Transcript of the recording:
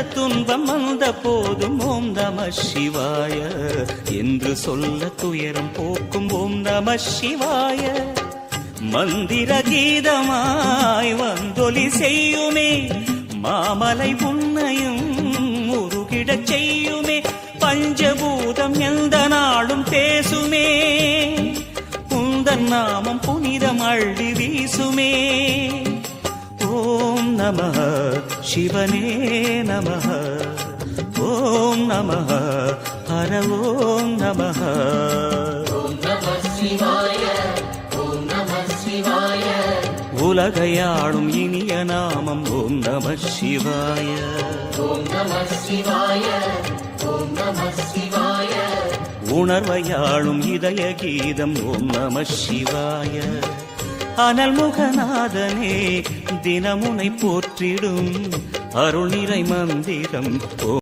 துன்பம் வந்த போதும் ஓம் நம சிவாய என்று சொல்ல துயரம் போக்கும் ஓம் நம சிவாய. மந்திர கீதமாய் வந்தொலி செய்யுமே மாமலை உன்னையும் உருகிடச் செய்யுமே. பஞ்சபூதம் எந்த நாளும் பேசுமே உந்தன் நாமம் புனிதம் அள்ளி வீசுமே. ஓம் நமः சிவனே நமः ஓம் நமः ஹர ஓம் நமः. ஓம் நம சிவாய ஓம் நம சிவாய. உலகையாளும் இனிய நாமம் ஓம் நம சிவாய. ஓம் நம சிவாய ஓம் நம சிவாய. உணர்வையாளும் இதய கீதம் ஓம் நம சிவாய. அனல் முகநாதனே தினமுனை போற்றிடும் அருள் நிறை மந்திரம் ஓம்